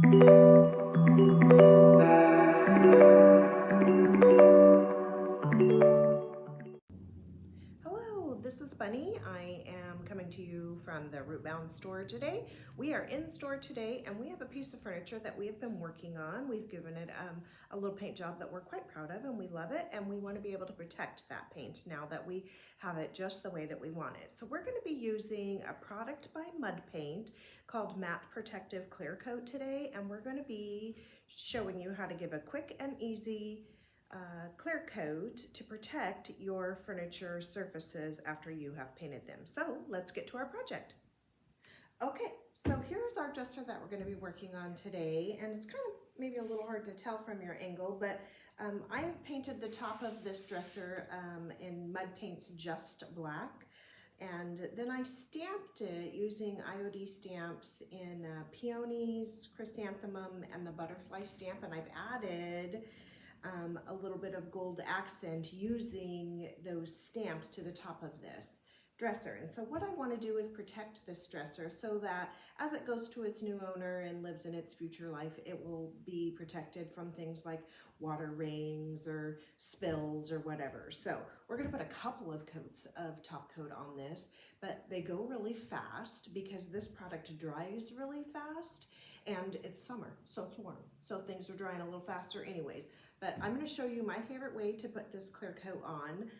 Hello, this is Bunny. I am coming to you from the Rootbound store today. We are in store today and we have a piece of furniture that we have been working on. We've given it a little paint job that we're quite proud of and we love it, and we want to be able to protect that paint now that we have it just the way that we want it. So we're going to be using a product by MudPaint called MudPaint Protective Clear Coat today, and we're going to be showing you how to give a quick and easy clear coat to protect your furniture surfaces after you have painted them. So let's get to our project. Okay, so here's our dresser that we're going to be working on today, and it's kind of maybe a little hard to tell from your angle, but I have painted the top of this dresser in MudPaint's Just Black, and then I stamped it using IOD stamps in peonies, chrysanthemum, and the butterfly stamp, and I've added a little bit of gold accent using those stamps to the top of this dresser. And so what I want to do is protect this dresser so that as it goes to its new owner and lives in its future life, it will be protected from things like water rings or spills or whatever. So we're going to put a couple of coats of top coat on this, but they go really fast because this product dries really fast, and it's summer, so it's warm. So things are drying a little faster anyways. But I'm going to show you my favorite way to put this clear coat on.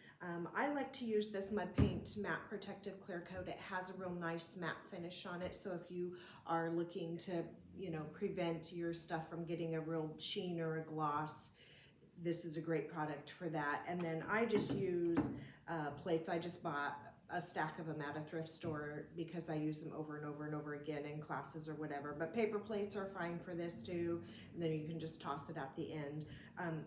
I like to use this MudPaint Matte Protective Clear Coat. It has a real nice matte finish on it, so if you are looking to, prevent your stuff from getting a real sheen or a gloss, this is a great product for that. And then I just use plates. I just bought a stack of them at a thrift store because I use them over and over and over again in classes or whatever. But paper plates are fine for this too, and then you can just toss it at the end.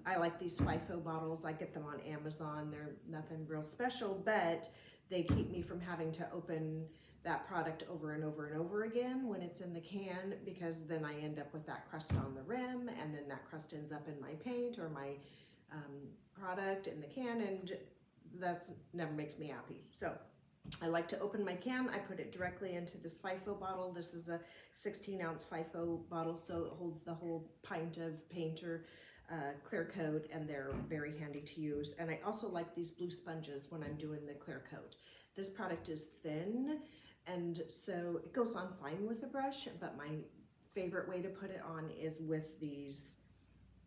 I like these FIFO bottles. I get them on Amazon. They're nothing real special, but they keep me from having to open that product over and over and over again when it's in the can, because then I end up with that crust on the rim, and then that crust ends up in my paint or my product in the can, and that never makes me happy. So I like to open my can. I put it directly into this FIFO bottle. This is a 16-ounce FIFO bottle, so it holds the whole pint of paint or clear coat, and they're very handy to use. And I also like these blue sponges when I'm doing the clear coat. This product is thin, and so it goes on fine with a brush, but my favorite way to put it on is with these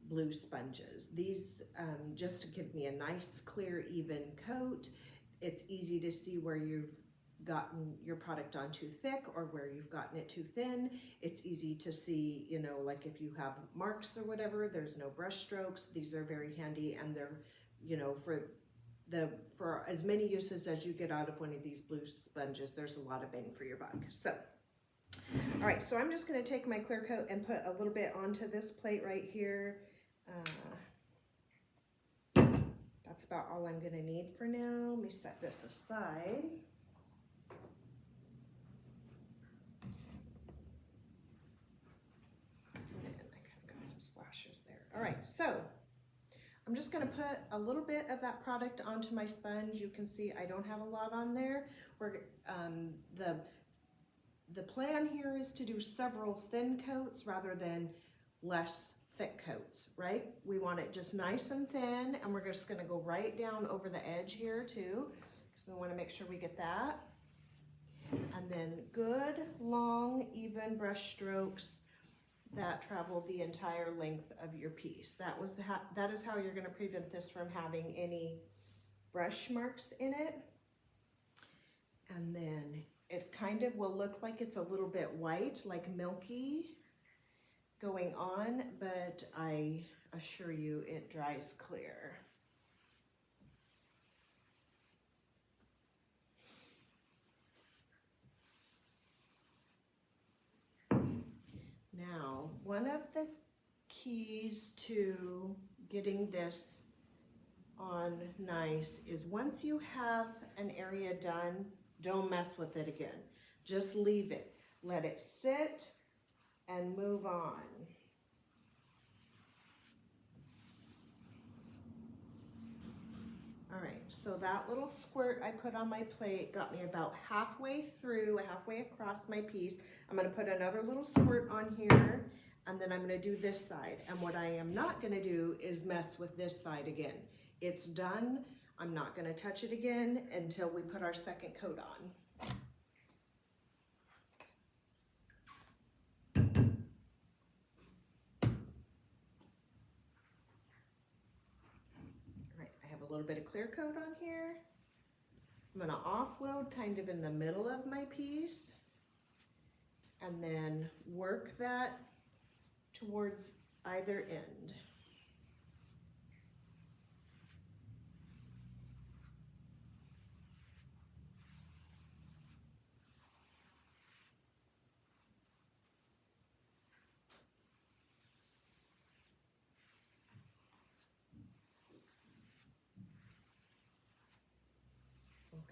blue sponges. These just give me a nice, clear, even coat. It's easy to see where you've gotten your product on too thick or where you've gotten it too thin. It's easy to see, like if you have marks or whatever, there's no brush strokes. These are very handy, and they're, for as many uses as you get out of one of these blue sponges, there's a lot of bang for your buck. So, all right, so I'm just going to take my clear coat and put a little bit onto this plate right here. That's about all I'm going to need for now. Let me set this aside. And I kind of got some splashes there. All right, so I'm just going to put a little bit of that product onto my sponge. You can see I don't have a lot on there. The plan here is to do several thin coats rather than less thick coats, right? We want it just nice and thin, and we're just going to go right down over the edge here too, because we want to make sure we get that. And then good, long, even brush strokes that travel the entire length of your piece. That is how you're going to prevent this from having any brush marks in it. And then it kind of will look like it's a little bit white, like milky going on, but I assure you it dries clear. Now, one of the keys to getting this on nice is once you have an area done, don't mess with it again. Just leave it. Let it sit and move on. All right, so that little squirt I put on my plate got me about halfway across my piece. I'm gonna put another little squirt on here, and then I'm gonna do this side. And what I am not gonna do is mess with this side again. It's done. I'm not gonna touch it again until we put our second coat on. All right, I have a little bit of clear coat on here. I'm gonna offload kind of in the middle of my piece and then work that towards either end.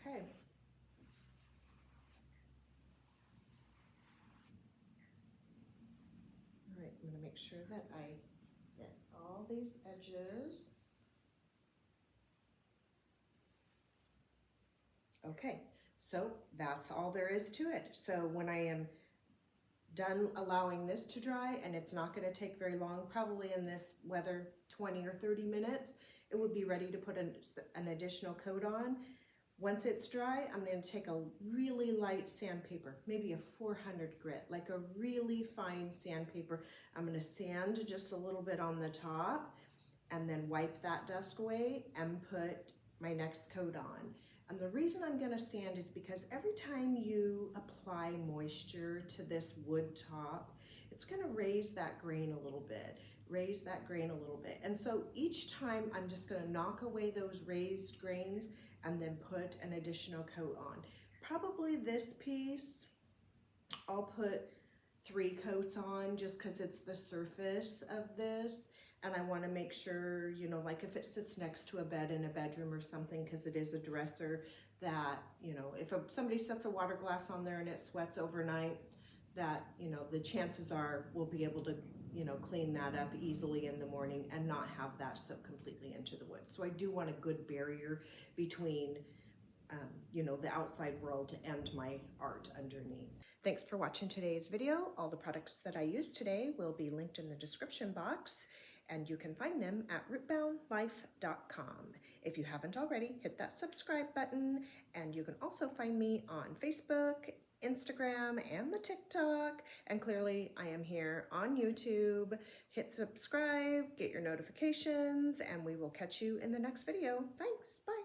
Okay. All right, I'm gonna make sure that I get all these edges. Okay, so that's all there is to it. So when I am done allowing this to dry, and it's not gonna take very long, probably in this weather, 20 or 30 minutes, it would be ready to put an additional coat on. Once it's dry, I'm going to take a really light sandpaper, maybe a 400 grit, like a really fine sandpaper. I'm going to sand just a little bit on the top and then wipe that dust away and put my next coat on. And the reason I'm going to sand is because every time you apply moisture to this wood top, it's going to raise that grain a little bit. And so each time I'm just going to knock away those raised grains and then put an additional coat on. Probably this piece, I'll put 3 coats on just because it's the surface of this. And I want to make sure, you know, like if it sits next to a bed in a bedroom or something, because it is a dresser, that, you know, if somebody sets a water glass on there and it sweats overnight, that, you know, the chances are we'll be able to, you know, clean that up easily in the morning and not have that soak completely into the wood. So I do want a good barrier between, you know, the outside world and my art underneath. Thanks for watching today's video. All the products that I used today will be linked in the description box, and you can find them at rootboundlife.com. If you haven't already, hit that subscribe button, and you can also find me on Facebook, Instagram, and the TikTok, and clearly I am here on YouTube. Hit subscribe, get your notifications, and we will catch you in the next video. Thanks, bye.